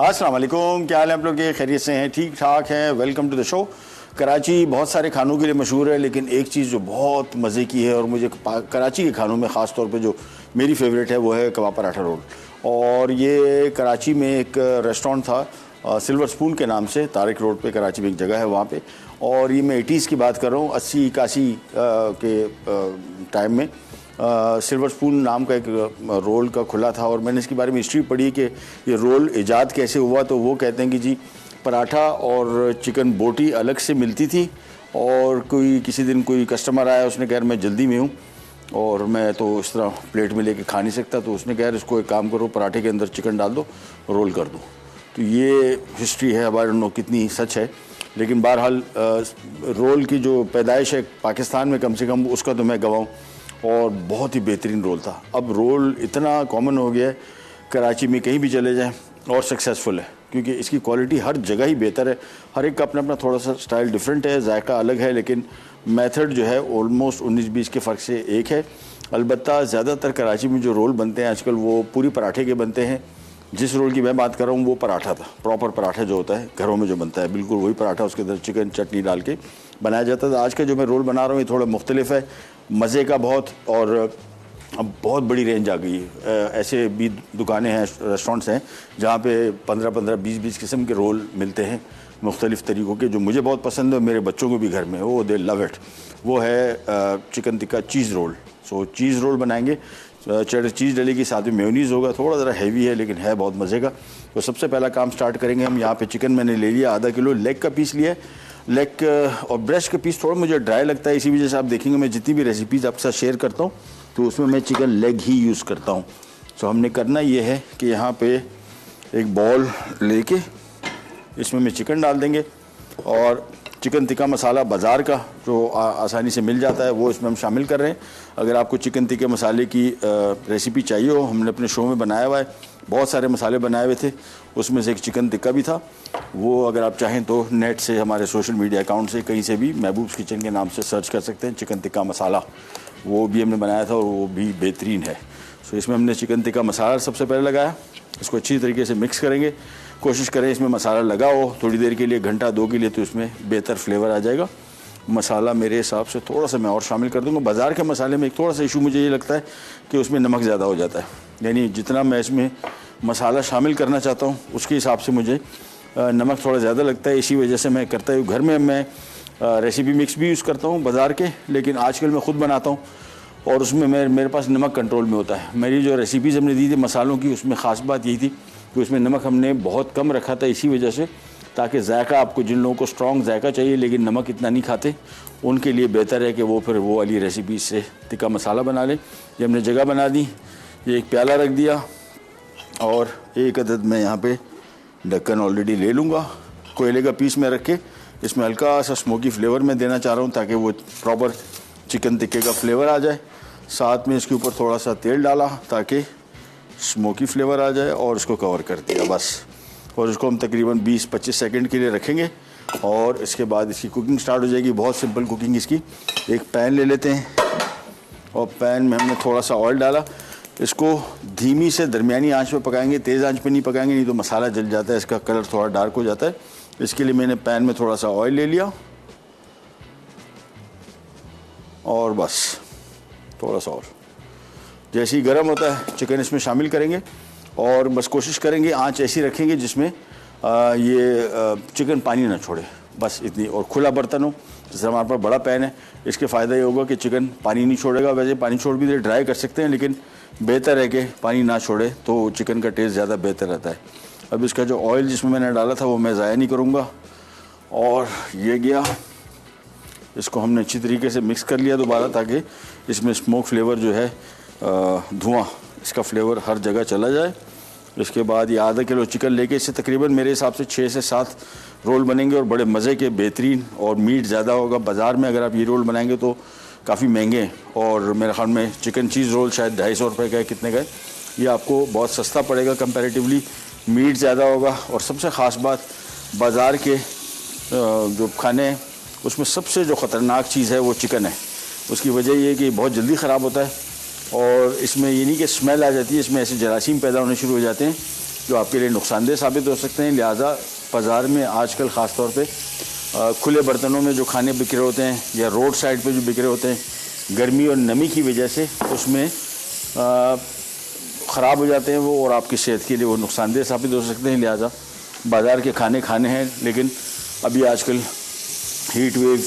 अस्सलाम वालेकुम, क्या हाल है आप लोग के? खैरियत से हैं? ठीक ठाक हैं? Welcome to the show. Karachi बहुत सारे खानों के लिए मशहूर है, लेकिन एक चीज़ जो बहुत मज़े की है और मुझे कराची के खानों में ख़ास तौर पे जो मेरी फेवरेट है वो है कबाब पराठा रोल। और ये कराची में एक रेस्टोरेंट था सिल्वर स्पून के नाम से, तारिक रोड पे कराची में एक जगह है वहाँ पे। और ये मैं 80s की बात कर रहा हूँ, 80-81 के टाइम में सिल्वर स्पून नाम का एक रोल का खुला था। और मैंने इसके बारे में हिस्ट्री पढ़ी कि ये रोल ईजाद कैसे हुआ। तो वो कहते हैं कि जी पराठा और चिकन बोटी अलग से मिलती थी, और कोई किसी दिन कोई कस्टमर आया, उसने कहा मैं जल्दी में हूँ और मैं तो इस तरह प्लेट में लेके खा नहीं सकता, तो उसने कहा इसको एक काम करो, पराठे के अंदर चिकन डाल दो, रोल कर दो। तो ये हिस्ट्री है, आई डोंट नो कितनी सच है, लेकिन बहरहाल रोल की जो पैदाइश है पाकिस्तान में कम से कम उसका तो मैं गवाऊँ, और बहुत ही बेहतरीन रोल था। अब रोल इतना कॉमन हो गया है, कराची में कहीं भी चले जाएं और सक्सेसफुल है, क्योंकि इसकी क्वालिटी हर जगह ही बेहतर है। हर एक का अपना अपना थोड़ा सा स्टाइल डिफरेंट है, जायका अलग है, लेकिन मेथड जो है ऑलमोस्ट 19-20 के फ़र्क से एक है। अलबत्ता ज़्यादातर कराची में जो रोल बनते हैं आजकल वो पूरी पराठे के बनते हैं। जिस रोल की मैं बात कर रहा हूँ वो पराठा था, प्रॉपर पराठा जो होता है घरों में जो बनता है, बिल्कुल वही पराठा, उसके अंदर चिकन चटनी डाल के बनाया जाता था। आज का जो मैं रोल बना रहा हूँ ये थोड़ा मुख्तलिफ है, मज़े का बहुत, और अब बहुत बड़ी रेंज आ गई है। ऐसे भी दुकानें हैं, रेस्टोरेंट्स हैं जहाँ पे 15-15, 20-20 किस्म के रोल मिलते हैं मुख्तलिफ़ तरीक़ों के, जो मुझे बहुत पसंद है, मेरे बच्चों को भी घर में वो दे लव इट। वो है चिकन टिक्का चीज़ रोल। सो चीज़ रोल बनाएंगे, चेडर चीज़ डलेगी, साथ में मेयोनीज़ होगा, थोड़ा ज़रा हैवी है लेकिन है बहुत मज़े का। तो सबसे पहला काम स्टार्ट करेंगे हम। यहाँ पे चिकन मैंने ले लिया आधा किलो, लेग का पीस लिया है। लेग और ब्रेस्ट का पीस थोड़ा मुझे ड्राई लगता है, इसी वजह से आप देखेंगे मैं जितनी भी रेसिपीज़ आपके साथ शेयर करता हूँ तो उसमें मैं चिकन लेग ही यूज़ करता हूँ। सो हमने करना ये है कि यहाँ पे एक बॉल लेके इसमें मैं चिकन डाल देंगे, और चिकन टिक्का मसाला बाज़ार का जो आसानी से मिल जाता है वो इसमें हम शामिल कर रहे हैं। अगर आपको चिकन टिक्के मसाले की रेसिपी चाहिए हो, हमने अपने शो में बनाया हुआ है, बहुत सारे मसाले बनाए हुए थे, उसमें से एक चिकन टिक्का भी था। वो अगर आप चाहें तो नेट से हमारे सोशल मीडिया अकाउंट से कहीं से भी महबूब्स किचन के नाम से सर्च कर सकते हैं, चिकन टिक्का मसाला, वो भी हमने बनाया था और वो भी बेहतरीन है। सो इसमें हमने चिकन टिक्का मसाला सबसे पहले लगाया, इसको अच्छी तरीके से मिक्स करेंगे। कोशिश करें इसमें मसाला लगाओ थोड़ी देर के लिए, घंटा 2 के लिए, तो इसमें बेहतर फ्लेवर आ जाएगा। मसाला मेरे हिसाब से थोड़ा सा मैं और शामिल कर दूंगा। बाज़ार के मसाले में एक थोड़ा सा इशू मुझे ये लगता है कि उसमें नमक ज़्यादा हो जाता है, यानी जितना मैं इसमें मसाला शामिल करना चाहता हूँ उसके हिसाब से मुझे नमक थोड़ा ज़्यादा लगता है। इसी वजह से मैं करता हूँ, घर में मैं रेसिपी मिक्स भी यूज़ करता हूँ बाज़ार के, लेकिन आजकल मैं ख़ुद बनाता हूँ और उसमें मेरे पास नमक कंट्रोल में होता है। मेरी जो रेसिपीज़ हमने दी थी मसालों की, उसमें ख़ास बात यही थी कि उसमें नमक हमने बहुत कम रखा था, इसी वजह से ताकि जायका, आपको जिन लोगों को स्ट्रॉन्ग जायका चाहिए लेकिन नमक इतना नहीं खाते, उनके लिए बेहतर है कि वो फिर वो वाली रेसिपी से टिक्का मसाला बना लें। ये हमने जगह बना दी, ये एक प्याला रख दिया, और एक अदद मैं यहाँ पे ढक्कन ऑलरेडी ले लूँगा। कोयले का पीस में रख के इसमें हल्का सा स्मोकी फ्लेवर मैं देना चाह रहा हूँ ताकि वो प्रॉपर चिकन टिक्के का फ्लेवर आ जाए। साथ में इसके ऊपर थोड़ा सा तेल डाला ताकि स्मोकी फ्लेवर आ जाए, और इसको कवर कर दिया बस। और इसको हम तकरीबन 20-25 सेकंड के लिए रखेंगे, और इसके बाद इसकी कुकिंग स्टार्ट हो जाएगी। बहुत सिंपल कुकिंग इसकी। एक पैन ले लेते हैं, और पैन में हमने थोड़ा सा ऑयल डाला। इसको धीमी से दरमियानी आंच पे पकाएंगे, तेज़ आंच पे नहीं पकाएंगे, नहीं तो मसाला जल जाता है, इसका कलर थोड़ा डार्क हो जाता है। इसके लिए मैंने पैन में थोड़ा सा ऑयल ले लिया, और बस थोड़ा सा, और जैसे ही गर्म होता है चिकन इसमें शामिल करेंगे, और बस कोशिश करेंगे आंच ऐसी रखेंगे जिसमें चिकन पानी ना छोड़े, बस इतनी। और खुला बर्तन हो, जैसे हमारे पास बड़ा पैन है, इसके फ़ायदा ये होगा कि चिकन पानी नहीं छोड़ेगा। वैसे पानी छोड़ भी दे, ड्राई कर सकते हैं, लेकिन बेहतर है कि पानी ना छोड़े, तो चिकन का टेस्ट ज़्यादा बेहतर रहता है। अब इसका जो ऑयल जिसमें मैंने डाला था वो मैं ज़ाया नहीं करूँगा, और ये गया। इसको हमने अच्छी तरीके से मिक्स कर लिया दोबारा, ताकि इसमें स्मोक फ्लेवर जो है, धुआं, इसका फ्लेवर हर जगह चला जाए। इसके बाद ये आधा किलो चिकन लेके इससे तकरीबन मेरे हिसाब से 6 से 7 रोल बनेंगे, और बड़े मज़े के, बेहतरीन, और मीट ज़्यादा होगा। बाज़ार में अगर आप ये रोल बनाएंगे तो काफ़ी महंगे हैं, और मेरे ख्याल में चिकन चीज़ रोल शायद 250 रुपये का है, कितने का है, ये आपको बहुत सस्ता पड़ेगा कंपैरेटिवली। मीट ज़्यादा होगा, और सबसे ख़ास बात बाज़ार के जो खाने हैं उसमें सबसे जो ख़तरनाक चीज़ है वो चिकन है। उसकी वजह ये है कि बहुत जल्दी ख़राब होता है, और इसमें ये नहीं कि स्मेल आ जाती है, इसमें ऐसे जरासीम पैदा होने शुरू हो जाते हैं जो आपके लिए नुकसानदेह साबित हो सकते हैं। लिहाजा बाज़ार में आजकल ख़ास तौर पे खुले बर्तनों में जो खाने बिक रहे होते हैं या रोड साइड पे जो बिक रहे होते हैं, गर्मी और नमी की वजह से उसमें ख़राब हो जाते हैं वो, और आपकी सेहत के लिए वो नुकसानदेह साबित हो सकते हैं। लिहाजा बाज़ार के खाने खाने हैं, लेकिन अभी आजकल हीट वेव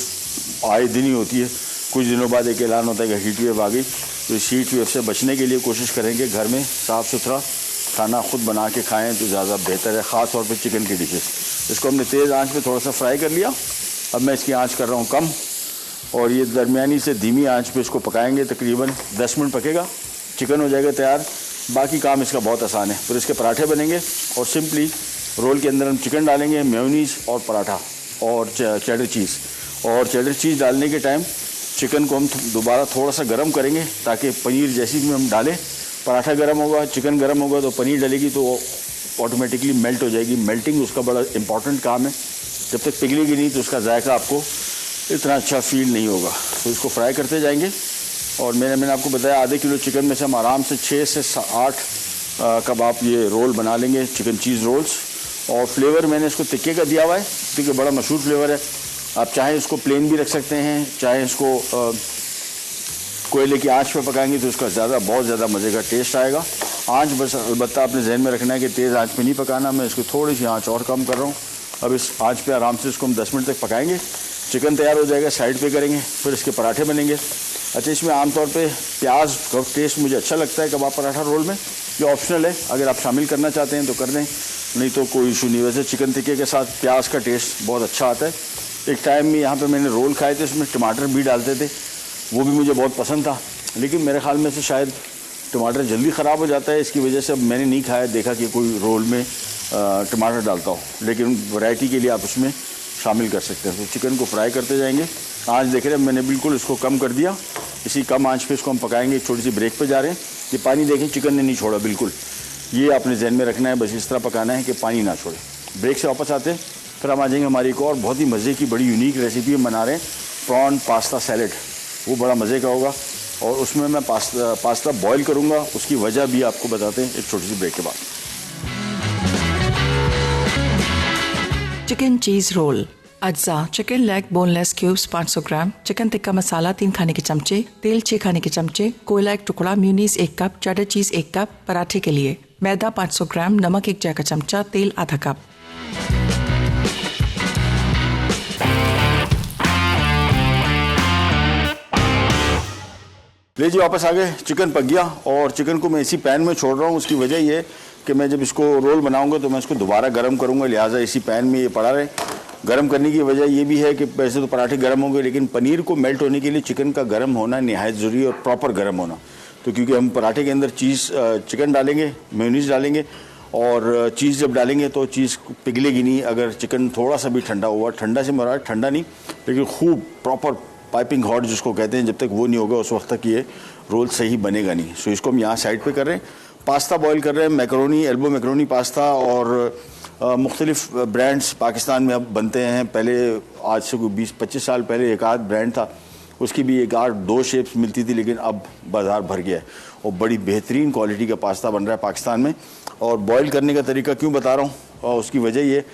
आए दिन ही होती है। कुछ दिनों बाद एक ऐलान होता है कि हीट वेव आ गई, तो इस हीट वेव से बचने के लिए कोशिश करेंगे घर में साफ़ सुथरा खाना खुद बना के खाएं तो ज़्यादा बेहतर है, ख़ास तौर पे चिकन की डिशेस। इसको हमने तेज़ आंच पे थोड़ा सा फ्राई कर लिया। अब मैं इसकी आंच कर रहा हूँ कम, और ये दरमियानी से धीमी आंच पे इसको पकाएंगे। तकरीबन 10 मिनट पकेगा, चिकन हो जाएगा तैयार। बाकी काम इसका बहुत आसान है। फिर इसके पराठे बनेंगे और सिंपली रोल के अंदर हम चिकन डालेंगे, मेयोनीज़ और पराठा और चेडर चीज़। और चेडर चीज़ डालने के टाइम चिकन को हम दोबारा थोड़ा सा गर्म करेंगे, ताकि पनीर जैसी भी हम डालें, पराठा गर्म होगा, चिकन गर्म होगा, तो पनीर डलेगी तो वो ऑटोमेटिकली मेल्ट हो जाएगी। मेल्टिंग उसका बड़ा इंपॉर्टेंट काम है। जब तक पिघलेगी नहीं तो उसका जायका आपको इतना अच्छा फील नहीं होगा। तो इसको फ्राई करते जाएंगे। और मैंने आपको बताया आधे किलो चिकन में से हम आराम से 6 से 8 कबाब ये रोल बना लेंगे, चिकन चीज़ रोल्स। और फ्लेवर मैंने इसको तिक्के का दिया हुआ है, क्योंकि बड़ा मशहूर फ्लेवर है। आप चाहे इसको प्लेन भी रख सकते हैं, चाहे इसको कोयले की आंच पे पकाएंगे तो उसका बहुत ज़्यादा मज़े का टेस्ट आएगा। आंच बस अलबत्ता आपने जहन में रखना है कि तेज़ आंच पे नहीं पकाना। मैं इसको थोड़ी सी आंच और कम कर रहा हूँ। अब इस आंच पे आराम से इसको हम 10 मिनट तक पकाएंगे। चिकन तैयार हो जाएगा, साइड पे करेंगे, फिर इसके पराठे बनेंगे। अच्छा, इसमें आमतौर पे प्याज का टेस्ट मुझे अच्छा लगता है कबाब पराठा रोल में। ये ऑप्शनल है, अगर आप शामिल करना चाहते हैं तो कर दें, नहीं तो कोई इशू नहीं। वैसे चिकन टिक्के के साथ प्याज का टेस्ट बहुत अच्छा आता है। एक टाइम में यहाँ पे मैंने रोल खाए थे, उसमें टमाटर भी डालते थे, वो भी मुझे बहुत पसंद था। लेकिन मेरे ख्याल में से शायद टमाटर जल्दी ख़राब हो जाता है, इसकी वजह से अब मैंने नहीं खाया, देखा कि कोई रोल में टमाटर डालता हो। लेकिन वैरायटी के लिए आप उसमें शामिल कर सकते हैं। तो चिकन को फ्राई करते जाएंगे। आँच देख रहे हैं, मैंने बिल्कुल इसको कम कर दिया। इसी कम आँच पे इसको हम पकाएंगे। एक छोटी सी ब्रेक पे जा रहे हैं। ये पानी देखें, चिकन ने नहीं छोड़ा बिल्कुल। ये आपने जहन में रखना है, बस इस तरह पकाना है कि पानी ना छोड़े। ब्रेक से वापस आते हैं, फिर हम आ जाएंगे हमारी एक और बहुत ही मज़े की बड़ी यूनिक रेसिपी हम बना रहे हैं, प्रॉन पास्ता सैलेड। वो बड़ा मज़े का होगा और उसमें मैं पास्ता बॉईल करूँगा। उसकी वजह भी आपको बताते हैं एक छोटी सी ब्रेक के बाद। Chicken cheese roll. अज्जा: चिकन लेग बोनलेस क्यूब्स 500 ग्राम, चिकन टिक्का मसाला 3 खाने के चमचे, तेल 6 खाने के चमचे, कोयला 1 टुकड़ा, म्यूनीस 1 कप, चेडर चीज़ 1 कप। पराठे के लिए मैदा 500 ग्राम, नमक 1 चाय का चमचा, तेल आधा कप। ले जी, वापस आ गए। चिकन पक गया और चिकन को मैं इसी पैन में छोड़ रहा हूँ। उसकी वजह ये है कि मैं जब इसको रोल बनाऊंगा तो मैं इसको दोबारा गर्म करूंगा, लिहाजा इसी पैन में ये पड़ा रहे। गर्म करने की वजह ये भी है कि वैसे तो पराठे गर्म होंगे, लेकिन पनीर को मेल्ट होने के लिए चिकन का गर्म होना निहायत ज़रूरी है और प्रॉपर गर्म होना। तो क्योंकि हम पराठे के अंदर चिकन डालेंगे, मेयोनीज़ डालेंगे, और चीज़ जब डालेंगे तो चीज़ पिघलेगी नहीं अगर चिकन थोड़ा सा भी ठंडा हुआ। ठंडा से मुराद ठंडा नहीं, लेकिन खूब प्रॉपर पाइपिंग हॉट जिसको कहते हैं, जब तक वो नहीं होगा उस वक्त तक ये रोल सही बनेगा नहीं। सो इसको हम यहाँ साइड पे कर रहे हैं। पास्ता बॉईल कर रहे हैं, मैकरोनी, एल्बो मैकरोनी पास्ता, और मुख्तलिफ ब्रांड्स पाकिस्तान में अब बनते हैं। पहले आज से कोई 20-25 साल पहले एक आध ब्रांड था, उसकी भी 1-8-2 शेप्स मिलती थी, लेकिन अब बाज़ार भर गया है और बड़ी बेहतरीन क्वालिटी का पास्ता बन रहा है पाकिस्तान में। और बॉईल करने का तरीका क्यों बता रहा हूँ, और उसकी वजह ये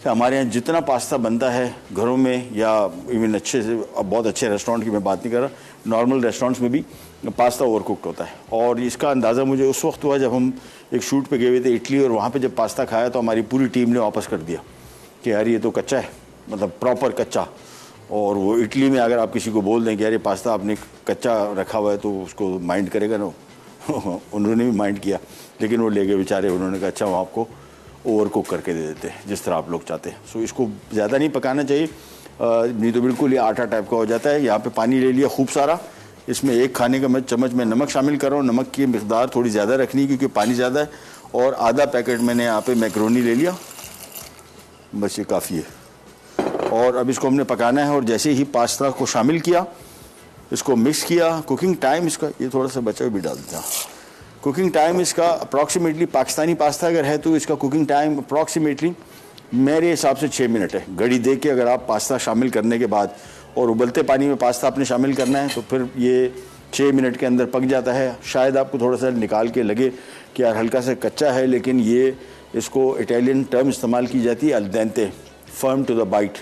कि हमारे यहाँ जितना पास्ता बनता है घरों में या इवन अच्छे से, अब बहुत अच्छे रेस्टोरेंट की मैं बात नहीं कर रहा, नॉर्मल रेस्टोरेंट्स में भी पास्ता ओवरकुक्ड होता है। और इसका अंदाज़ा मुझे उस वक्त हुआ जब हम एक शूट पे गए हुए थे इटली, और वहाँ पे जब पास्ता खाया तो हमारी पूरी टीम ने वापस कर दिया कि यार ये तो कच्चा है, मतलब प्रॉपर कच्चा। और वो इटली में अगर आप किसी को बोल दें कि यार ये पास्ता आपने कच्चा रखा हुआ है तो उसको माइंड करेगा ना। उन्होंने भी माइंड किया, लेकिन वो ले गए बेचारे। उन्होंने कहा अच्छा हम आपको ओवर कुक करके दे देते हैं जिस तरह आप लोग चाहते हैं। सो इसको ज़्यादा नहीं पकाना चाहिए, नहीं तो बिल्कुल ये आटा टाइप का हो जाता है। यहाँ पे पानी ले लिया खूब सारा, इसमें 1 खाने का चम्मच में नमक शामिल कर रहा हूँ। नमक की मिकदार थोड़ी ज़्यादा रखनी है क्योंकि पानी ज़्यादा है। और आधा पैकेट मैंने यहाँ पे मैकरोनी ले लिया, बस ये काफ़ी है। और अब इसको हमने पकाना है। और जैसे ही पास्ता को शामिल किया, इसको मिक्स किया। कुकिंग टाइम इसका, ये थोड़ा सा बचा भी डाल देता। कुकिंग टाइम इसका अप्रॉक्सीमेटली, पाकिस्तानी पास्ता अगर है तो इसका कुकिंग टाइम अप्रॉक्सीमेटली मेरे हिसाब से 6 मिनट है। घड़ी देख के अगर आप पास्ता शामिल करने के बाद और उबलते पानी में पास्ता आपने शामिल करना है तो फिर ये 6 मिनट के अंदर पक जाता है। शायद आपको थोड़ा सा निकाल के लगे कि यार हल्का सा कच्चा है, लेकिन ये इसको इटालियन टर्म इस्तेमाल की जाती है al dente, firm to the bite.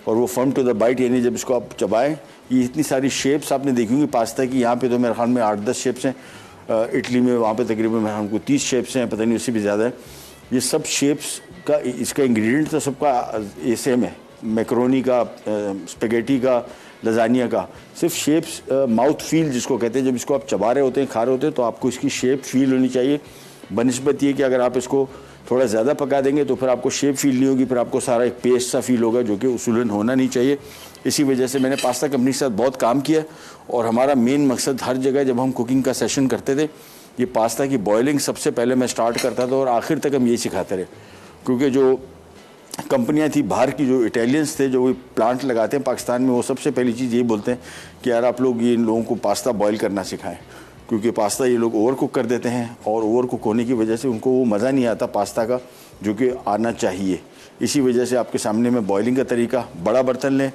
और वो फर्म टू द बाइट यानी जब इसको आप चबाएं, ये इतनी सारी शेप्स आपने देखी होंगी पास्ता की। यहाँ पे तो मेरे ख्याल में 8-10 शेप्स हैं, इटली में वहाँ पे तकरीबन मेरे ख्याल को 30 शेप्स हैं, पता नहीं उससे भी ज़्यादा है। ये सब शेप्स का इसका इंग्रेडिएंट तो सबका ये सेम है, मैक्रोनी का, स्पेगेटी का, लजानिया का। सिर्फ शेप्स, माउथ फील जिसको कहते हैं, जब इसको आप चबा रहे होते हैं, खा रहे होते हैं, तो आपको इसकी शेप फील होनी चाहिए। बनिस्बत ये कि अगर आप इसको थोड़ा ज़्यादा पका देंगे तो फिर आपको शेप फील नहीं होगी, फिर आपको सारा एक पेस्ट सा फील होगा, जो कि उसूलन होना नहीं चाहिए। इसी वजह से मैंने पास्ता कंपनी के साथ बहुत काम किया और हमारा मेन मकसद हर जगह जब हम कुकिंग का सेशन करते थे, ये पास्ता की बॉयलिंग सबसे पहले मैं स्टार्ट करता था और आखिर तक हम यही सिखाते रहे। क्योंकि जो कंपनियां थी बाहर की, जो इटालियंस थे, जो वो प्लांट लगाते हैं पाकिस्तान में, वो सबसे पहली चीज़ यही बोलते हैं कि यार आप लोग ये इन लोगों को पास्ता बॉयल करना सिखाएं, क्योंकि पास्ता ये लोग ओवर कुक कर देते हैं और ओवर कुक होने की वजह से उनको वो मज़ा नहीं आता पास्ता का जो कि आना चाहिए। इसी वजह से आपके सामने में बॉयलिंग का तरीका, बड़ा बर्तन लें,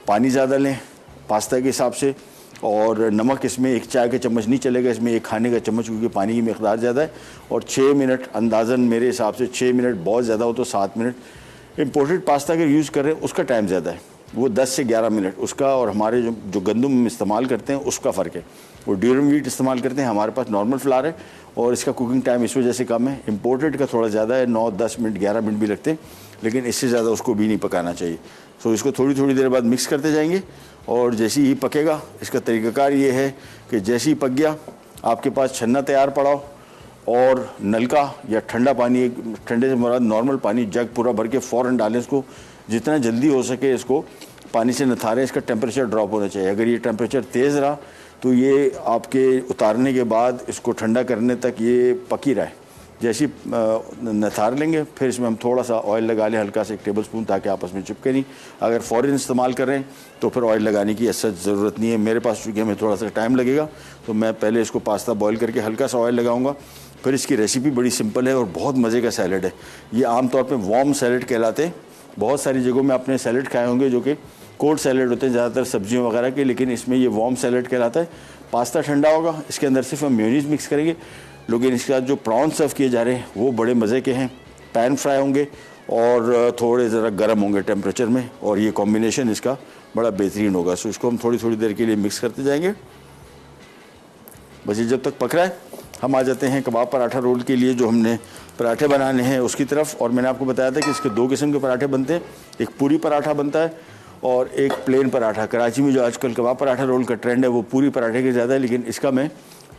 पानी ज़्यादा लें पास्ता के हिसाब से, और नमक इसमें 1 चाय का चम्मच नहीं चलेगा, इसमें 1 खाने का चम्मच, क्योंकि पानी की मकदार ज़्यादा है। और 6 मिनट अंदाज़न मेरे हिसाब से 6 मिनट, बहुत ज़्यादा हो तो 7 मिनट। इम्पोर्टेड पास्ता अगर यूज़ कर रहे हैं उसका टाइम ज़्यादा है, वो 10 से 11 मिनट उसका, और हमारे जो गंदम हम इस्तेमाल करते हैं उसका फ़र्क है। वो ड्यूरम व्हीट इस्तेमाल करते हैं, हमारे पास नॉर्मल फ्लावर है और इसका कुकिंग टाइम इस वजह से कम है। इम्पोर्टेड का थोड़ा ज़्यादा है, 9-10 मिनट 11 मिनट भी लगते हैं, लेकिन इससे ज़्यादा उसको भी नहीं पकाना चाहिए। सो इसको थोड़ी थोड़ी देर बाद मिक्स करते जाएंगे और जैसे ही पकेगा, इसका तरीक़ाकार ये है कि जैसे ही पक गया, आपके पास छन्ना तैयार पड़ा हो और नलका या ठंडा पानी, ठंडे से मुराद नॉर्मल पानी, जग पूरा भर के फ़ौरन डालें इसको। जितना जल्दी हो सके इसको पानी से नथारें, इसका टेम्परेचर ड्रॉप होना चाहिए। अगर ये टेम्परेचर तेज़ रहा तो ये आपके उतारने के बाद इसको ठंडा करने तक ये पक ही रहा है। जैसे नथार लेंगे, फिर इसमें हम थोड़ा सा ऑयल लगा लें, हल्का सा 1 टेबल स्पून, ताकि आपस में चिपके नहीं। अगर फ़ौरन इस्तेमाल कर रहे हैं तो फिर ऑयल लगाने की ऐसा ज़रूरत नहीं है। मेरे पास चूँकि हमें थोड़ा सा टाइम लगेगा तो मैं पहले इसको पास्ता बॉयल करके हल्का सा ऑयल लगाऊंगा। फिर इसकी रेसिपी बड़ी सिंपल है और बहुत मज़े का सैलड है। ये आमतौर पर वार्म सैलड कहलाते हैं। बहुत सारी जगहों में आपने सैलड खाए होंगे जो कि कोल्ड सैलड होते हैं ज़्यादातर सब्जियों वगैरह के, लेकिन इसमें ये वार्म सैलड कहलाता है। पास्ता ठंडा होगा, इसके अंदर सिर्फ हम मेयोनीज़ मिक्स करेंगे। लेकिन इसके साथ जो प्रॉन सर्व किए जा रहे हैं वो बड़े मज़े के हैं, पैन फ्राई होंगे और थोड़े ज़रा गर्म होंगे टेम्परेचर में, और ये कॉम्बिनेशन इसका बड़ा बेहतरीन होगा। सो इसको हम थोड़ी थोड़ी देर के लिए मिक्स करते जाएंगे। बस ये जब तक पक रहा है, हम आ जाते हैं कबाब पराठा रोल के लिए, जो हमने पराठे बनाने हैं उसकी तरफ। और मैंने आपको बताया था कि इसके 2 किस्म के पराठे बनते हैं, एक पूरी पराठा बनता है और एक प्लेन पराठा। कराची में जो आजकल कबाब पराठा रोल का ट्रेंड है वो पूरी पराठे के ज़्यादा है, लेकिन इसका मैं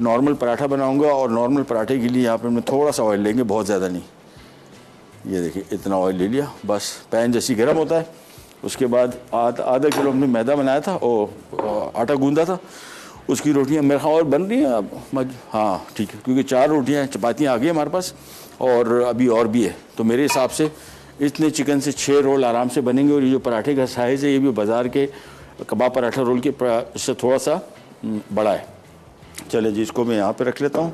नॉर्मल पराठा बनाऊंगा। और नॉर्मल पराठे के लिए यहाँ पे मैं थोड़ा सा ऑयल लेंगे, बहुत ज़्यादा नहीं। ये देखिए इतना ऑयल ले लिया, बस पैन जैसी गर्म होता है। उसके बाद आधा किलो हमने मैदा बनाया था और आटा गूंदा था, उसकी रोटियाँ मेरे ख्याल और बन रही हैं अब। हाँ ठीक है, क्योंकि 4 रोटियाँ चपातियाँ आ गई हमारे पास और अभी और भी है। तो मेरे हिसाब से इतने चिकन से 6 रोल आराम से बनेंगे। और ये जो पराठे का साइज़ है ये भी बाज़ार के कबाब पराठा रोल के से थोड़ा सा बड़ा है। चले जी, इसको मैं यहाँ पे रख लेता हूँ।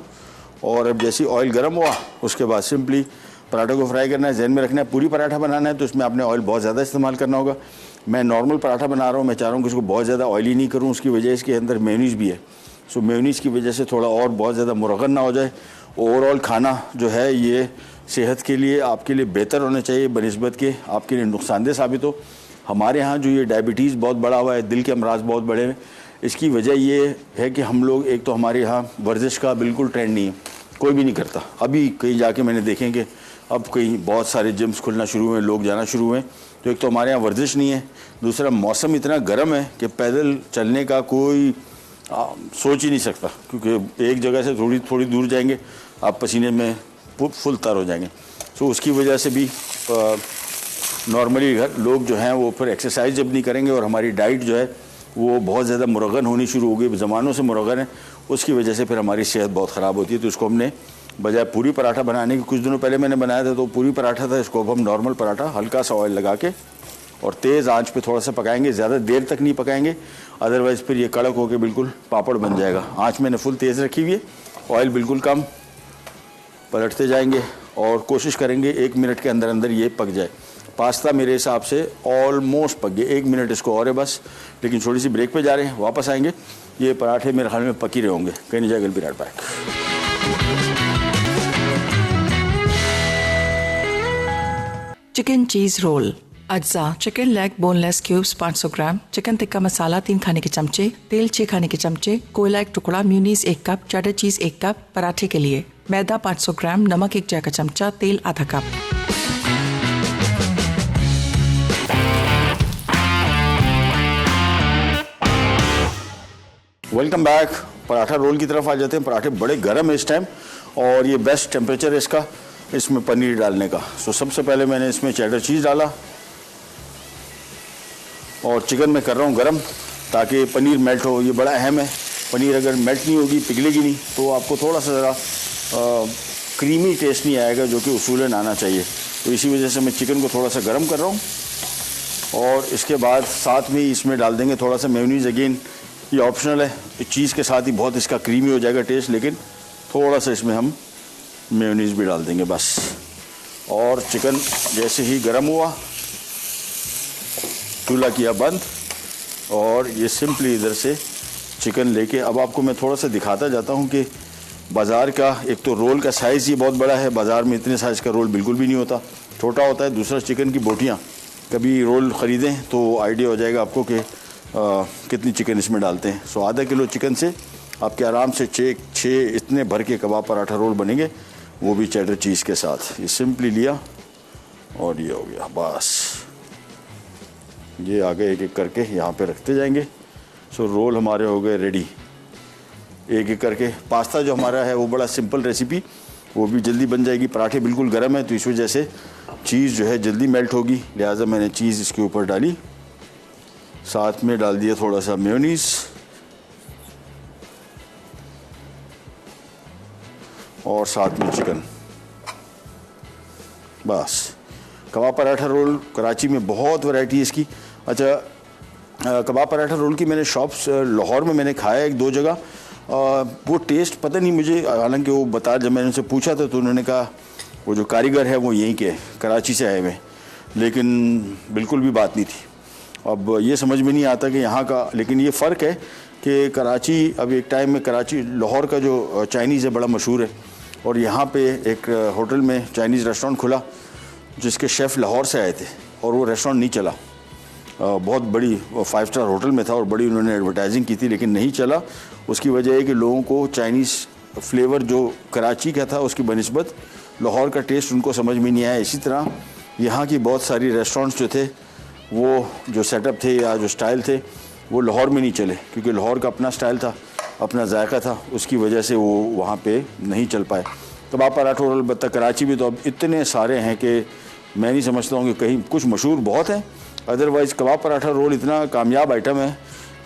और अब जैसे ऑयल गर्म हुआ उसके बाद सिंपली पराठे को फ्राई करना है। जहन में रखना है पूरी पराठा बनाना है तो इसमें आपने ऑयल बहुत ज़्यादा इस्तेमाल करना होगा। मैं नॉर्मल पराठा बना रहा हूँ, मैं चाह रहा हूँ कि इसको बहुत ज़्यादा ऑयली नहीं करूँ। उसकी वजह इसके अंदर मेयोनीज़ भी है, सो मेयोनीज़ की वजह से थोड़ा और बहुत ज़्यादा मुरगन ना हो जाए। ओवरऑल खाना जो है ये सेहत के लिए आपके लिए बेहतर होना चाहिए बनिस्बत के आपके लिए नुकसानदेह साबित हो। हमारे यहाँ जो ये डायबिटीज़ बहुत बड़ा हुआ है, दिल के अमराज बहुत बड़े हैं, इसकी वजह ये है कि हम लोग, एक तो हमारे यहाँ वर्जिश का बिल्कुल ट्रेंड नहीं है, कोई भी नहीं करता। अभी कहीं जाके मैंने देखें कि अब कहीं बहुत सारे जिम्स खुलना शुरू हुए, लोग जाना शुरू हुए। तो एक तो हमारे यहाँ वर्जिश नहीं है, दूसरा मौसम इतना गर्म है कि पैदल चलने का कोई सोच ही नहीं सकता, क्योंकि एक जगह से थोड़ी दूर जाएंगे आप पसीने में फुल तर हो जाएंगे। तो उसकी वजह से भी नॉर्मली लोग जो हैं वो फिर एक्सरसाइज जब नहीं करेंगे और हमारी डाइट जो है वो बहुत ज़्यादा मुरगन होनी शुरू हो गई, ज़मानों से मुरगन है, उसकी वजह से फिर हमारी सेहत बहुत ख़राब होती है। तो इसको हमने बजाय पूरी पराठा बनाने के, कुछ दिनों पहले मैंने बनाया था तो पूरी पराठा था, इसको अब हम नॉर्मल पराठा हल्का सा ऑयल लगा के और तेज़ आंच पे थोड़ा सा पकाएंगे, ज़्यादा देर तक नहीं पकाएंगे, अदरवाइज़ फिर ये कड़क होकर बिल्कुल पापड़ बन जाएगा। आंच मैंने फुल तेज़ रखी हुई है, ऑयल बिल्कुल कम, पलटते जाएंगे और कोशिश करेंगे 1 मिनट के अंदर अंदर ये पक जाए। पास्ता मेरे हिसाब से ऑलमोस्ट पक गए, 1 मिनट इसको और है बस। लेकिन छोटी सी ब्रेक पे जा रहे हैं, वापस आएंगे। ये पराठे मेरे ख्याल में पक ही रहे होंगे, कहीं नहीं जाएगा, will be right back. Chicken cheese roll. अज्जा चिकन लेग बोनलेस क्यूब्स 500 ग्राम, चिकन टिक्का मसाला 3 खाने के चमचे, तेल 6 खाने के चमचे, कोयला 1 टुकड़ा, म्यूनीस 1 कप, चेडर चीज़ 1 कप। पराठे के लिए मैदा 500 ग्राम, नमक 1 चाय का चमचा, तेल आधा cup. Welcome back. Paratha roll की तरफ आ जाते हैं। पराठे बड़े गर्म है इस टाइम और ये बेस्ट टेम्परेचर है इसका इसमें पनीर डालने का। सो सबसे पहले मैंने इसमें चेडर चीज़ डाला और चिकन में कर रहा हूँ गरम ताकि पनीर मेल्ट हो। ये बड़ा अहम है। पनीर अगर मेल्ट नहीं होगी, पिघलेगी नहीं, तो आपको थोड़ा सा ज़रा क्रीमी टेस्ट नहीं आएगा जो कि उसूलन आना चाहिए। तो इसी वजह से मैं चिकन को थोड़ा सा गर्म कर रहा हूँ और इसके बाद साथ में इसमें डाल देंगे थोड़ा सा मेयोनीज़। अगेन ये ऑप्शनल है, चीज़ के साथ ही बहुत इसका क्रीमी हो जाएगा टेस्ट, लेकिन थोड़ा सा इसमें हम मेयोनीज़ भी डाल देंगे बस। और चिकन जैसे ही गर्म हुआ, चूल्हा किया बंद और ये सिंपली इधर से चिकन लेके अब आपको मैं थोड़ा सा दिखाता जाता हूँ कि बाज़ार का एक तो रोल का साइज़ ये बहुत बड़ा है। बाज़ार में इतने साइज़ का रोल बिल्कुल भी नहीं होता, छोटा होता है। दूसरा चिकन की बोटियाँ, कभी रोल ख़रीदें तो आइडिया हो जाएगा आपको कि कितनी चिकन इसमें डालते हैं। सो आधा किलो चिकन से आपके आराम से 6 इतने भर के कबाब पराठा रोल बनेंगे, वो भी चेडर चीज़ के साथ। ये सिंपली लिया और ये हो गया बस। ये आगे एक एक करके यहाँ पे रखते जाएंगे। सो रोल हमारे हो गए रेडी, एक एक करके। पास्ता जो हमारा है वो बड़ा सिंपल रेसिपी, वो भी जल्दी बन जाएगी। पराठे बिल्कुल गर्म है तो इस वजह से चीज़ जो है जल्दी मेल्ट होगी, लिहाजा मैंने चीज़ इसके ऊपर डाली, साथ में डाल दिया थोड़ा सा मेयोनीज़ और साथ में चिकन। बस कबाब पराठा रोल कराची में बहुत वैरायटी है इसकी। अच्छा, कबाब पराठा रोल की मैंने शॉप्स लाहौर में मैंने खाया 1-2 जगह। वो टेस्ट पता नहीं मुझे, हालांकि वो बता, जब मैंने उनसे पूछा था तो उन्होंने कहा वो जो कारीगर है वो यहीं के कराची से आए हुए, लेकिन बिल्कुल भी बात नहीं थी। अब ये समझ में नहीं आता कि यहाँ का, लेकिन ये फ़र्क है कि कराची, अब एक टाइम में कराची, लाहौर का जो चाइनीज़ है बड़ा मशहूर है और यहाँ पे एक होटल में चाइनीज़ रेस्टोरेंट खुला जिसके शेफ़ लाहौर से आए थे और वो रेस्टोरेंट नहीं चला। बहुत बड़ी 5 स्टार होटल में था और बड़ी उन्होंने एडवर्टाइजिंग की थी, लेकिन नहीं चला। उसकी वजह है कि लोगों को चाइनीज़ फ्लेवर जो कराची का था उसकी बनिस्बत लाहौर का टेस्ट उनको समझ में नहीं आया। इसी तरह यहाँ की बहुत सारी रेस्टोरेंट्स जो थे, वो जो सेटअप थे या जो स्टाइल थे, वो लाहौर में नहीं चले, क्योंकि लाहौर का अपना स्टाइल था, अपना जायका था। उसकी वजह से वो वहाँ पे नहीं चल पाए। कबाब पराठा रोल अलबत्ता कराची में तो अब इतने सारे हैं कि मैं नहीं समझता हूँ कि कहीं, कुछ मशहूर बहुत हैं, अदरवाइज़ कबाब पराठा रोल इतना कामयाब आइटम है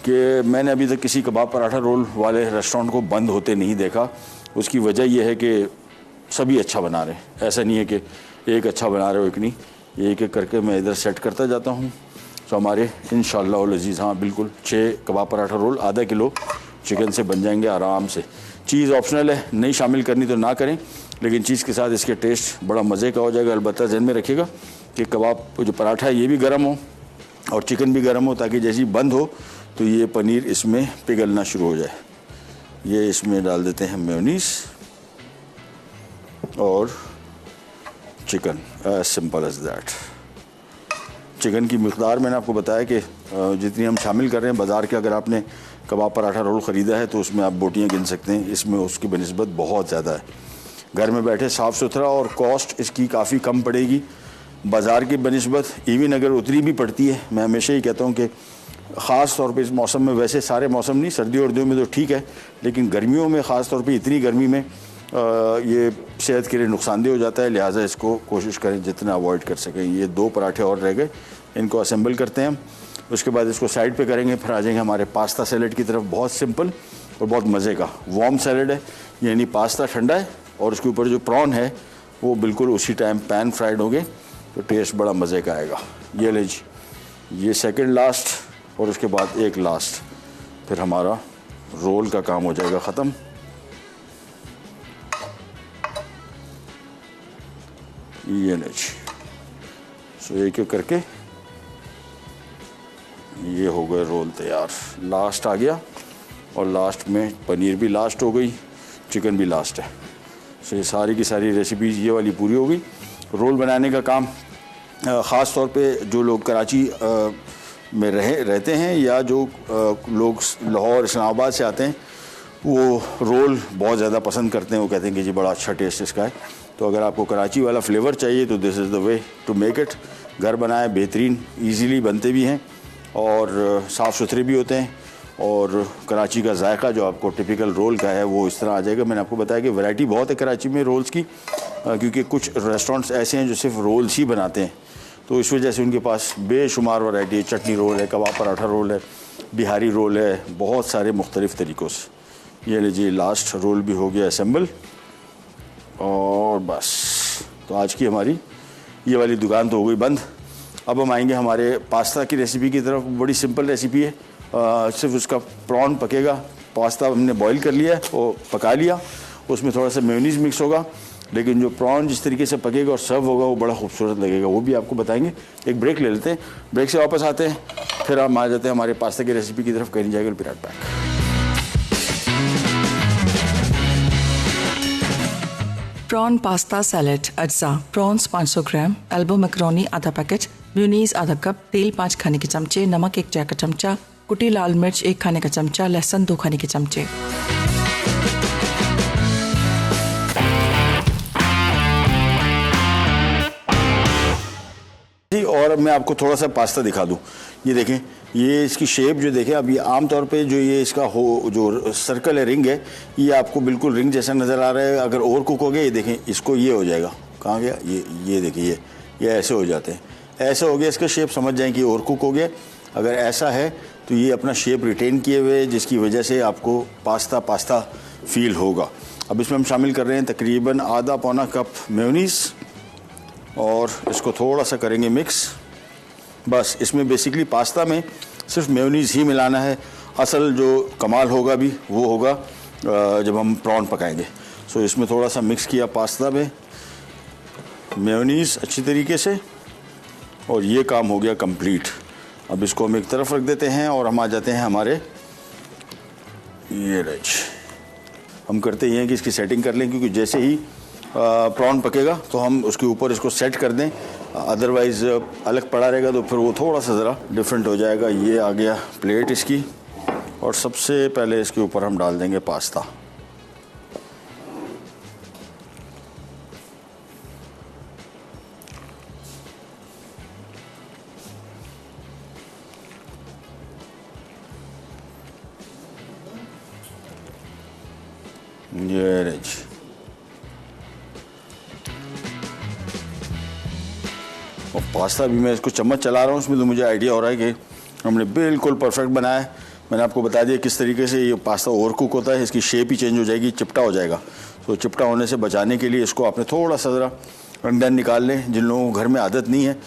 कि मैंने अभी तक किसी कबाब पराठा रोल वाले रेस्टोरेंट को बंद होते नहीं देखा। उसकी वजह यह है कि सभी अच्छा बना रहे हैं। ऐसा नहीं है कि एक अच्छा बना रहे हो एक नहीं, एक एक करके मैं इधर सेट करता जाता हूँ। तो हमारे इंशाअल्लाह अज़ीज़, हाँ बिल्कुल 6 कबाब पराठा रोल आधा किलो चिकन से बन जाएंगे आराम से। चीज़ ऑप्शनल है, नहीं शामिल करनी तो ना करें, लेकिन चीज़ के साथ इसके टेस्ट बड़ा मज़े का हो जाएगा। अलबत्ता ज़हन में रखिएगा कि कबाब जो पराठा है ये भी गर्म हो और चिकन भी गर्म हो, ताकि जैसे ही बंद हो तो ये पनीर इसमें पिघलना शुरू हो जाए। ये इसमें डाल देते हैं मेयोनीज़ और chicken, as simple as that. Chicken की मिक़दार मैंने आपको बताया कि जितनी हम शामिल कर रहे हैं बाज़ार के, अगर आपने कबाब पराठा रोल ख़रीदा है तो उसमें आप बोटियाँ गिन सकते हैं, इसमें उसकी बनिस्बत बहुत ज़्यादा है। घर में बैठे साफ़ सुथरा और कॉस्ट इसकी काफ़ी कम पड़ेगी बाज़ार की बनिस्बत। इवन अगर उतनी भी पड़ती है, मैं हमेशा ही कहता हूँ कि ख़ास तौर पे इस मौसम में, वैसे सारे मौसम नहीं, सर्दियों वर्दियों में तो ठीक है, लेकिन गर्मियों में ख़ास तौर पे इतनी गर्मी में ये सेहत के लिए नुकसानदेह हो जाता है। लिहाजा इसको कोशिश करें जितना अवॉइड कर सकें। ये 2 पराठे और रह गए, इनको असेंबल करते हैं हम। उसके बाद इसको साइड पे करेंगे, फिर आ जाएंगे हमारे पास्ता सैलेड की तरफ। बहुत सिंपल और बहुत मज़े का वार्म सैलेड है, यानी पास्ता ठंडा है और उसके ऊपर जो प्रॉन है वो बिल्कुल उसी टाइम पैन फ्राइड होंगे, तो टेस्ट बड़ा मज़े का आएगा। ये ले जी, ये सेकंड लास्ट और उसके बाद एक लास्ट, फिर हमारा रोल का काम हो जाएगा ख़त्म। ये ले जी, सो एक एक करके ये हो गए रोल तैयार। लास्ट आ गया और लास्ट में पनीर भी लास्ट हो गई, चिकन भी लास्ट है। सो ये सारी की सारी रेसिपीज़ ये वाली पूरी हो गई। रोल बनाने का काम ख़ास तौर पे जो लोग कराची में रहते हैं या जो लोग लाहौर इस्लामाबाद से आते हैं वो रोल बहुत ज़्यादा पसंद करते हैं। वो कहते हैं कि जी बड़ा अच्छा टेस्ट इसका है। तो अगर आपको कराची वाला फ्लेवर चाहिए तो this is the way to make it. घर बनाए बेहतरीन, इजीली बनते भी हैं और साफ़ सुथरे भी होते हैं और कराची का जायका जो आपको टिपिकल रोल का है वो इस तरह आ जाएगा। मैंने आपको बताया कि वैरायटी बहुत है कराची में रोल्स की, क्योंकि कुछ रेस्टोरेंट्स ऐसे हैं जो सिर्फ रोल्स ही बनाते हैं, तो इस वजह से उनके पास बेशुमार वैरायटी है। चटनी रोल है, कबाब पराठा रोल है, बिहारी रोल है, बहुत सारे मुख्तलिफ़ तरीक़ों से। ये लीजिए लास्ट रोल भी हो गया असेंबल और बस। तो आज की हमारी ये वाली दुकान तो हो गई बंद। अब हम आएंगे हमारे पास्ता की रेसिपी की तरफ। बड़ी सिंपल रेसिपी है, सिर्फ उसका प्रॉन पकेगा। पास्ता हमने बॉईल कर लिया है, वो पका लिया, उसमें थोड़ा सा मेयोनीज़ मिक्स होगा, लेकिन जो प्रॉन जिस तरीके से पकेगा और सर्व होगा वो बड़ा खूबसूरत लगेगा, वो भी आपको बताएंगे। एक ब्रेक ले लेते हैं, ब्रेक से वापस आते हैं, फिर हम आ जाते हैं हमारे पास्ता की रेसिपी की तरफ। कहीं जाएगा विराट पैक। प्रॉन पास्ता सैलेड अज्जा। प्रॉन्स 500 ग्राम, एल्बो मैकरोनी आधा पैकेट, म्यूनीस आधा कप, तेल 5 खाने के चमचे, नमक 1 चाय का चमचा, कुटी लाल मिर्च 1 खाने का चमचा, लहसुन 2 खाने के चमचे। और मैं आपको थोड़ा सा पास्ता दिखा दूं। ये देखें, ये इसकी शेप जो देखें, अब ये आमतौर पे जो ये इसका जो सर्कल है, रिंग है, ये आपको बिल्कुल रिंग जैसा नज़र आ रहा है। अगर ओवर कुक हो गया, ये देखें इसको ये हो जाएगा। कहाँ गया ये देखिए, ये ऐसे हो जाते हैं। ऐसे हो गया इसका शेप, समझ जाएं कि ओवर कुक हो गया। अगर ऐसा है तो ये अपना शेप रिटेन किए हुए, जिसकी वजह से आपको पास्ता फील होगा। अब इसमें हम शामिल कर रहे हैं तकरीबन आधा पौना कप मेयोनीज़ और इसको थोड़ा सा करेंगे मिक्स। बस इसमें बेसिकली पास्ता में सिर्फ मेयोनीज़ ही मिलाना है। असल जो कमाल होगा भी वो होगा जब हम प्रॉन पकाएंगे। सो इसमें थोड़ा सा मिक्स किया पास्ता में मेयोनीज़ अच्छी तरीके से, और ये काम हो गया कंप्लीट। अब इसको हम एक तरफ रख देते हैं और हम आ जाते हैं हमारे ये रच। हम करते ही हैं कि इसकी सेटिंग कर लें, क्योंकि जैसे ही प्रॉन पकेगा तो हम उसके ऊपर इसको सेट कर दें, अदरवाइज़ अलग पड़ा रहेगा तो फिर वो थोड़ा सा ज़रा डिफरेंट हो जाएगा। ये आ गया प्लेट इसकी, और सबसे पहले इसके ऊपर हम डाल देंगे पास्ता। ये रच। और पास्ता भी मैं इसको चम्मच चला रहा हूँ, उसमें तो मुझे आइडिया हो रहा है कि हमने बिल्कुल परफेक्ट बनाया है। मैंने आपको बता दिया किस तरीके से ये पास्ता ओवर कुक होता है, इसकी शेप ही चेंज हो जाएगी, चिपटा हो जाएगा। तो चिपटा होने से बचाने के लिए इसको आपने थोड़ा सा ज़रा रंगदान निकाल लें। जिन लोगों को घर में आदत नहीं है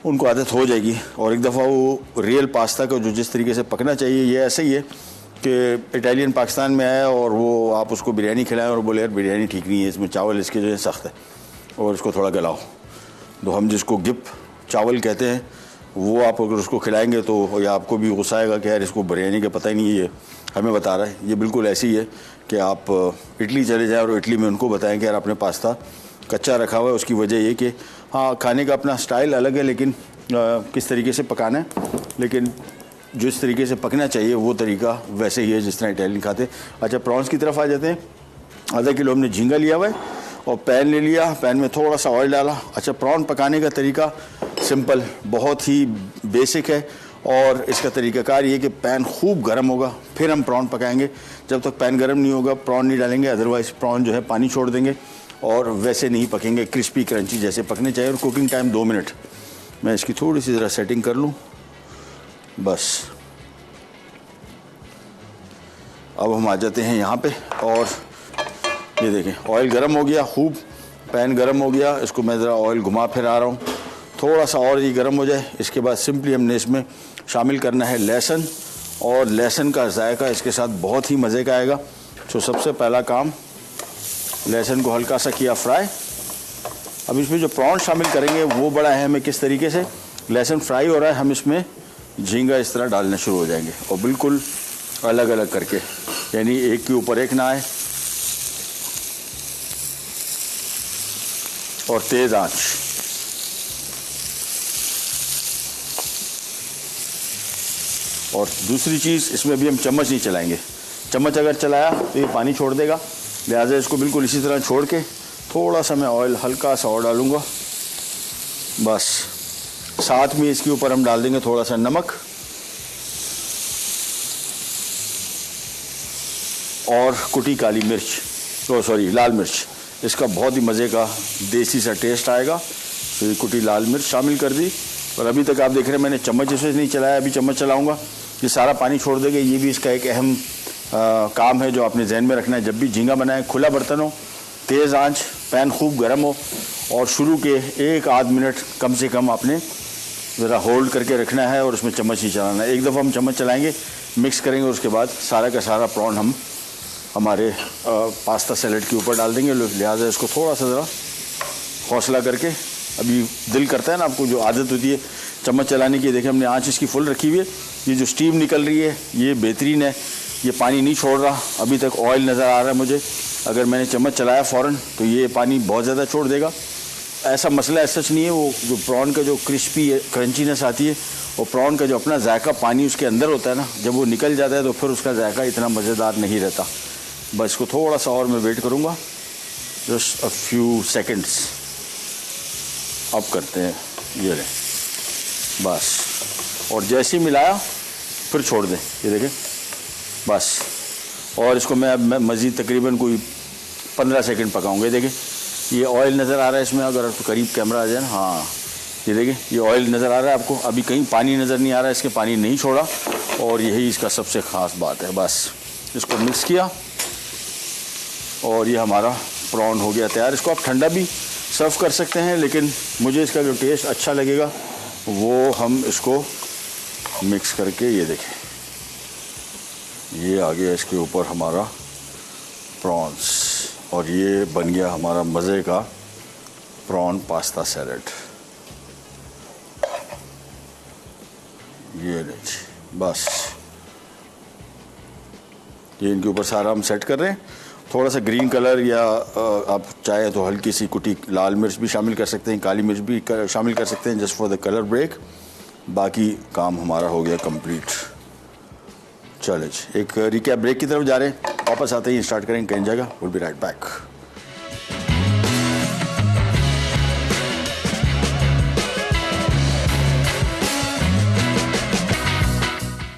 उनको आदत हो जाएगी, और एक दफ़ा वो रियल पास्ता का जो जिस तरीके से पकना चाहिए, ये ऐसे ही है कि इटालियन पाकिस्तान में आया और वो आप उसको बिरयानी खिलाएं और बोले यार बिरयानी ठीक नहीं है, इसमें चावल इसके जो है सख्त है और इसको थोड़ा गलाओ। तो हम जिसको गिप चावल कहते हैं वो आप अगर उसको खिलाएंगे तो या आपको भी गुस्सा आएगा कि यार इसको बिरयानी का पता ही नहीं है, ये हमें बता रहा है। ये बिल्कुल ऐसी ही है कि आप इटली चले जाएं और इटली में उनको बताएं कि यार आपने पास्ता कच्चा रखा हुआ है। उसकी वजह ये कि हाँ, खाने का अपना स्टाइल अलग है, लेकिन किस तरीके से पकाना है, लेकिन जिस तरीके से पकना चाहिए वो तरीका वैसे ही है जिस तरह इटालियन खाते। अच्छा, प्रॉन्स की तरफ आ जाते हैं। आधा किलो हमने झींगा लिया हुआ है और पैन ले लिया, पैन में थोड़ा सा ऑयल डाला। अच्छा, प्रॉन पकाने का तरीका सिंपल, बहुत ही बेसिक है, और इसका तरीक़ाकार ये कि पैन खूब गर्म होगा, फिर हम प्रॉन पकाएंगे। जब तक पैन गर्म नहीं होगा प्रॉन नहीं डालेंगे, अदरवाइज़ प्रॉन जो है पानी छोड़ देंगे और वैसे नहीं पकेंगे, क्रिस्पी क्रंची जैसे पकने चाहिए। और कुकिंग टाइम 2 मिनट। मैं इसकी थोड़ी सी ज़रा सेटिंग कर लूँ, बस। अब हम आ जाते हैं यहाँ पे, और ये देखें ऑयल गर्म हो गया, खूब पैन गर्म हो गया। इसको मैं ज़रा ऑयल घुमा फिरा रहा हूँ, थोड़ा सा और ये गर्म हो जाए। इसके बाद सिंपली हमने इसमें शामिल करना है लहसुन, और लहसुन का जायका इसके साथ बहुत ही मज़े का आएगा। तो सबसे पहला काम, लहसुन को हल्का सा किया फ्राई। अब इसमें जो प्रॉन शामिल करेंगे वो बड़ा अहम है, किस तरीके से लहसुन फ्राई हो रहा है हम इसमें झींगा इस तरह डालना शुरू हो जाएंगे, और बिल्कुल अलग अलग करके, यानी एक के ऊपर एक ना आए, और तेज़ आंच। और दूसरी चीज़, इसमें भी हम चम्मच नहीं चलाएंगे। चम्मच अगर चलाया तो ये पानी छोड़ देगा, लिहाजा इसको बिल्कुल इसी तरह छोड़ के थोड़ा सा मैं ऑयल, हल्का सा और डालूँगा बस। साथ में इसके ऊपर हम डाल देंगे थोड़ा सा नमक और कुटी काली मिर्च, तो सॉरी लाल मिर्च। इसका बहुत ही मज़े का देसी सा टेस्ट आएगा। तो ये कुटी लाल मिर्च शामिल कर दी। और अभी तक आप देख रहे हैं मैंने चम्मच इसमें नहीं चलाया, अभी चम्मच चलाऊंगा। ये सारा पानी छोड़ देगा। ये भी इसका एक अहम काम है जो आपने जहन में रखना है। जब भी झींगा बनाएं, खुला बर्तन हो, तेज़ आंच, पैन खूब गर्म हो और शुरू के 1-8 मिनट कम से कम आपने ज़रा होल्ड करके रखना है और उसमें चम्मच ही चलाना है। एक दफ़ा हम चम्मच चलाएंगे, मिक्स करेंगे, उसके बाद सारा का सारा प्रॉन हम हमारे पास्ता सैलेड के ऊपर डाल देंगे। लिहाजा इसको थोड़ा सा ज़रा हौसला करके, अभी दिल करता है ना आपको, जो आदत होती है चम्मच चलाने की। देखिए हमने आंच इसकी फुल रखी हुई है। ये जो स्टीम निकल रही है ये बेहतरीन है, ये पानी नहीं छोड़ रहा। अभी तक ऑयल नज़र आ रहा है मुझे। अगर मैंने चम्मच चलाया फ़ौरन तो ये पानी बहुत ज़्यादा छोड़ देगा। ऐसा मसला ऐसा सच नहीं है। वो जो प्रॉन का जो क्रिस्पी क्रंचीनेस आती है, वो प्रॉन का जो अपना जायका पानी उसके अंदर होता है ना, जब वो निकल जाता है तो फिर उसका जायका इतना मज़ेदार नहीं रहता। बस इसको थोड़ा सा और मैं वेट करूँगा, जस्ट अ फ्यू सेकेंड्स। अब करते हैं, ये ले बस। और जैसे ही मिलाया फिर छोड़ दें, ये देखें बस। और इसको मैं अब मज़ीद तकरीबन कोई 15 सेकंड पकाऊंगा। देखें ये ऑयल नज़र आ रहा है इसमें, अगर आपको करीब कैमरा आ जाए ना, हाँ ये देखें ये ऑयल नज़र आ रहा है आपको। अभी कहीं पानी नज़र नहीं आ रहा है, इसके पानी नहीं छोड़ा। और यही इसका सबसे ख़ास बात है। बस इसको मिक्स किया और ये हमारा प्रॉन हो गया तैयार। इसको आप ठंडा भी सर्व कर सकते हैं, लेकिन मुझे इसका जो टेस्ट अच्छा लगेगा वो हम इसको मिक्स करके, ये देखें ये आ गया इसके ऊपर हमारा प्रॉन्स और ये बन गया हमारा मज़े का प्रॉन पास्ता सैलेड। ये देखिए बस, ये इनके ऊपर सारा हम सेट कर रहे हैं। थोड़ा सा ग्रीन कलर या आप चाहे तो हल्की सी कुटी लाल मिर्च भी शामिल कर सकते हैं, काली मिर्च भी शामिल कर सकते हैं, just for the colour break. बाकी काम हमारा हो गया कंप्लीट। चलो जी, एक रिकैप ब्रेक की तरफ जा रहे हैं, वापस आते ही स्टार्ट करेंगे कहीं जगह। Will be right back.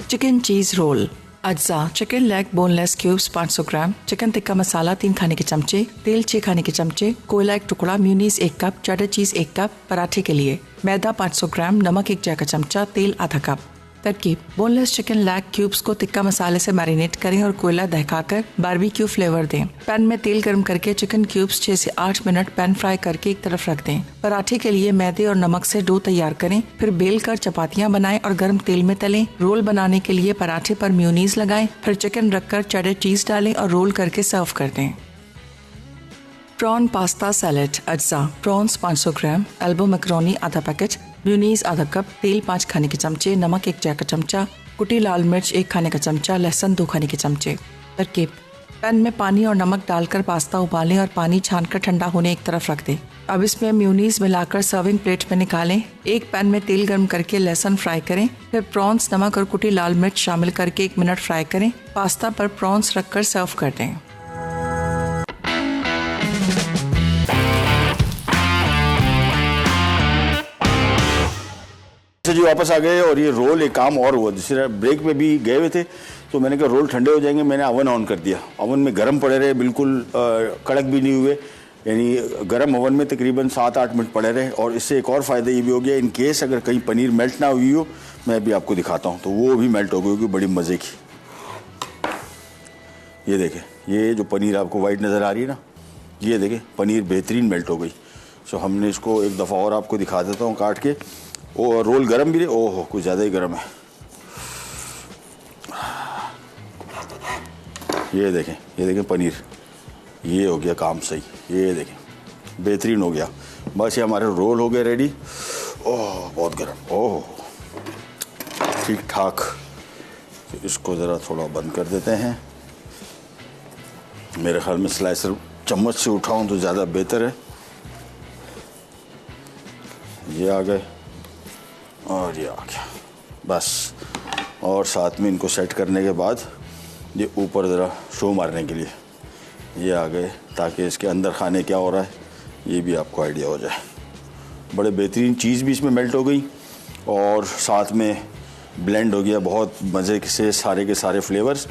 Chicken cheese roll. अज्जा: चिकन लेग बोनलेस क्यूब्स 500 ग्राम, चिकन टिक्का मसाला 3 खाने के चमचे, तेल 6 खाने के चमचे, कोयला 1 टुकड़ा, म्यूनीस 1 कप, चेडर चीज़ 1 कप। पराठे के लिए मैदा 500 ग्राम, नमक 1 चाय का चमचा, तेल आधा कप। तरकीब: बोनलेस चिकन लेग क्यूब्स को टिक्का मसाले से मैरिनेट करें और कोयला दहकाकर बारबेक्यू फ्लेवर दें। पैन में तेल गर्म करके चिकन क्यूब्स 6 से 8 मिनट पैन फ्राई करके एक तरफ रख दें। पराठे के लिए मैदे और नमक से डो तैयार करें, फिर बेल कर चपातियां बनाएं और गर्म तेल में तलें। रोल बनाने के लिए पराठे पर म्यूनीस लगाएं, फिर चिकन रखकर चेडर चीज डालें और रोल करके सर्व कर दें। Prawn pasta salad. अज्जा: प्रॉन्स 500 ग्राम, एल्बो मैकरोनी आधा पैकेट, म्यूनीस आधा कप, तेल 5 खाने के चमचे, नमक 1 चाय का चमचा, कुटी लाल मिर्च 1 खाने का चमचा, लहसुन 2 खाने के चमचे। तरकीब: पैन में पानी और नमक डालकर पास्ता उबालें और पानी छानकर ठंडा होने एक तरफ रख दें। अब इसमें म्यूनीस मिलाकर सर्विंग प्लेट में निकालें। एक पैन में तेल गर्म करके लहसुन फ्राई करें, फिर प्रॉन्स, नमक और कुटी लाल मिर्च शामिल करके 1 मिनट फ्राई करें। पास्ता पर प्रॉन्स रखकर सर्व कर दें। जी वापस आ गए और ये रोल एक काम और हुआ। दूसरे ब्रेक में भी गए हुए थे तो मैंने कहा रोल ठंडे हो जाएंगे, मैंने अवन ऑन कर दिया। अवन में गर्म पड़े रहे, बिल्कुल कड़क भी नहीं हुए, यानी गर्म ओवन में तकरीबन 7-8 मिनट पड़े रहे। और इससे एक और फ़ायदा ये भी हो गया, इन केस अगर कहीं पनीर मेल्ट ना हुई हो, मैं भी आपको दिखाता हूँ, तो वो भी मेल्ट हो गई होगी बड़ी मज़े की। ये देखें, ये जो पनीर आपको वाइट नज़र आ रही है ना, ये देखें पनीर बेहतरीन मेल्ट हो गई। सो हमने इसको एक दफ़ा और आपको दिखा देता हूँ काट के। ओ रोल गरम भी रहे, ओहो कुछ ज़्यादा ही गरम है। ये देखें पनीर, ये हो गया काम सही। ये देखें बेहतरीन हो गया। बस ये हमारे रोल हो गए रेडी। ओह बहुत गरम, ओह ठीक ठाक। तो इसको ज़रा थोड़ा बंद कर देते हैं। मेरे ख्याल में स्लाइसर चम्मच से उठाऊं तो ज़्यादा बेहतर है। ये आ गए और ये आ गया। बस और साथ में इनको सेट करने के बाद ये ऊपर ज़रा शो मारने के लिए ये आ गए, ताकि इसके अंदर खाने क्या हो रहा है ये भी आपको आइडिया हो जाए। बड़े बेहतरीन चीज़ भी इसमें मेल्ट हो गई और साथ में ब्लेंड हो गया बहुत मज़े से सारे के सारे फ्लेवर्स।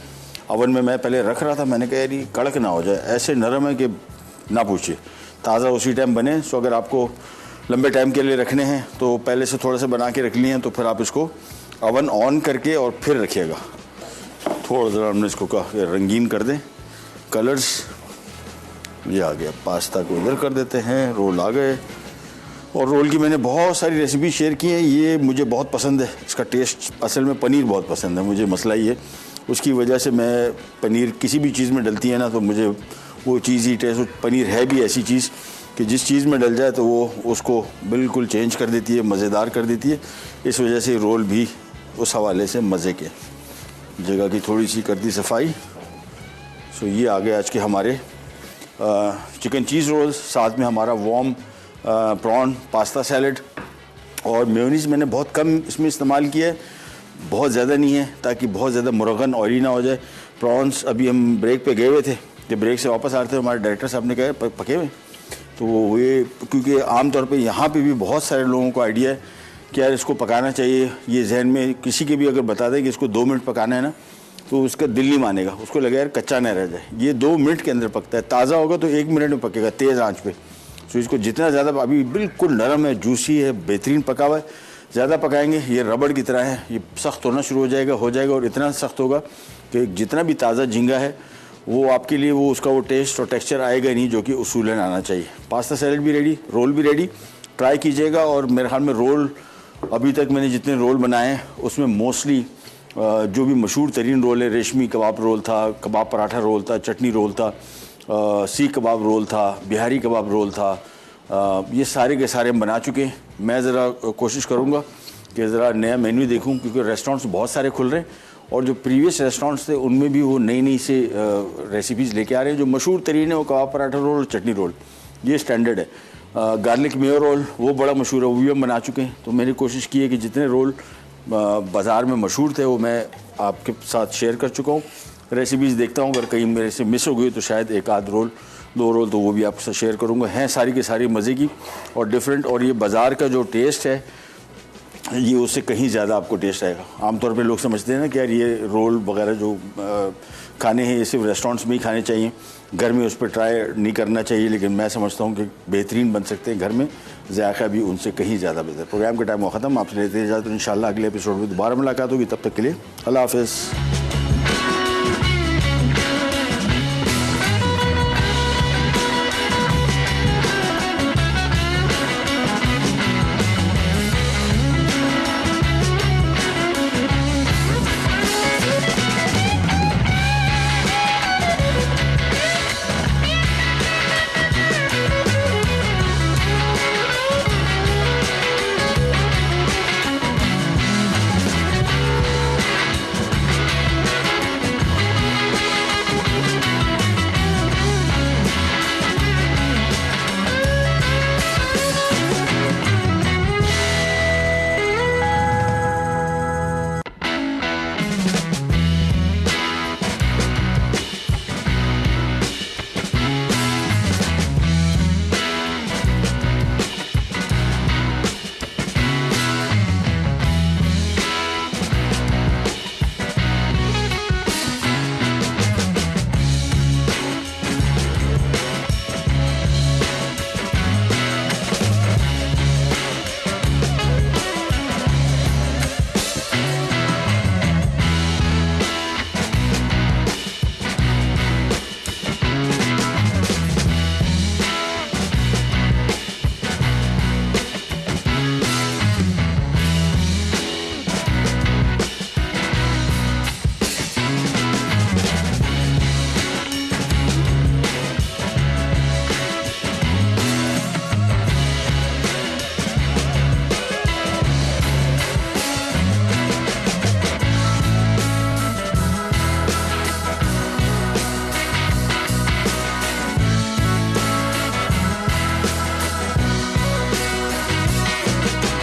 ओवन में मैं पहले रख रहा था, मैंने कहा यार ये कड़क ना हो जाए, ऐसे नरम है कि ना पूछिए, ताज़ा उसी टाइम बने। सो अगर आपको लंबे टाइम के लिए रखने हैं तो पहले से थोड़े से बना के रख लिए हैं तो फिर आप इसको ओवन ऑन करके और फिर रखिएगा। थोड़ा ज़रा हमने इसको कहा रंगीन कर दें, कलर्स ये आ गया। पास्ता को इधर कर देते हैं, रोल आ गए। और रोल की मैंने बहुत सारी रेसिपी शेयर की हैं, ये मुझे बहुत पसंद है, इसका टेस्ट असल में पनीर बहुत पसंद है मुझे, मसला ये है उसकी वजह से मैं पनीर किसी भी चीज़ में डलती है ना तो मुझे वो चीज़ ही टेस्ट। पनीर है भी ऐसी चीज़ कि जिस चीज़ में डल जाए तो वो उसको बिल्कुल चेंज कर देती है, मज़ेदार कर देती है। इस वजह से रोल भी उस हवाले से मज़े के। जगह की थोड़ी सी कर दी सफाई। सो ये आ गए आज के हमारे चिकन चीज़ रोल्स, साथ में हमारा वार्म प्रॉन पास्ता सैलड। और मेयोनीज़ मैंने बहुत कम इसमें इस्तेमाल किया है, बहुत ज़्यादा नहीं है, ताकि बहुत ज़्यादा मुरगन ऑयली ना हो जाए। प्रॉन्स अभी हम ब्रेक पे गए हुए थे, जब ब्रेक से वापस आ रहे थे हमारे डायरेक्टर साहब ने कहा पके हुए, तो ये क्योंकि आमतौर पे यहाँ पे भी बहुत सारे लोगों को आइडिया है कि यार इसको पकाना चाहिए, ये जहन में किसी के भी अगर बता दें कि इसको 2 मिनट पकाना है ना तो उसका दिल नहीं मानेगा, उसको लगेगा यार कच्चा ना रह जाए। ये 2 मिनट के अंदर पकता है, ताज़ा होगा तो 1 मिनट में पकेगा तेज़ आंच पे। तो इसको जितना ज़्यादा, अभी बिल्कुल नरम है, जूसी है, बेहतरीन पका हुआ है, ज़्यादा पकाएंगे ये रबड़ की तरह है, ये सख्त होना शुरू हो जाएगा और इतना सख्त होगा कि जितना भी ताज़ा झींगा है वो आपके लिए वो उसका वो टेस्ट और टेक्सचर आएगा नहीं जो कि उसूलन आना चाहिए। पास्ता सैलड भी रेडी, रोल भी रेडी, ट्राई कीजिएगा। और मेरे ख्याल में रोल अभी तक मैंने जितने रोल बनाए हैं उसमें मोस्टली जो भी मशहूर तरीन रोल है, रेशमी कबाब रोल था, कबाब पराठा रोल था, चटनी रोल था, सीख कबाब रोल था, बिहारी कबाब रोल था, ये सारे के सारे हम बना चुके हैं। मैं ज़रा कोशिश करूँगा कि ज़रा नया मेन्यू देखूँ, क्योंकि रेस्टोरेंट्स बहुत सारे खुल रहे हैं और जो प्रीवियस रेस्टोरेंट्स थे उनमें भी वो नई से रेसिपीज़ लेके आ रहे हैं। जो मशहूर तरीन है वो कबाब पराठा रोल और चटनी रोल, ये स्टैंडर्ड है। गार्लिक मेयो रोल वो बड़ा मशहूर है, वो भी हम बना चुके हैं। तो मैंने कोशिश की है कि जितने रोल बाज़ार में मशहूर थे वो मैं आपके साथ शेयर कर चुका हूँ। रेसिपीज़ देखता हूँ, अगर कहीं मेरे से मिस हो गई तो शायद 1 आध रोल 2 रोल तो वो भी आपके साथ शेयर करूँगा। हैं सारी के सारी मज़े की और डिफरेंट, और ये बाज़ार का जो टेस्ट है ये उससे कहीं ज़्यादा आपको टेस्ट आएगा। आमतौर पे लोग समझते हैं ना कि यार ये रोल वगैरह जो खाने हैं ये सिर्फ रेस्टोरेंट्स में ही खाने चाहिए, घर में उस पर ट्राई नहीं करना चाहिए, लेकिन मैं समझता हूँ कि बेहतरीन बन सकते हैं घर में, जायका भी उनसे कहीं ज़्यादा बेहतर। प्रोग्राम का टाइम हुआ ख़त्म, आपसे लेते हैं इजाज़त। इंशाल्लाह अगले एपिसोड में दोबारा मुलाकात होगी, तब तक के लिए अल्लाह हाफ़िज़।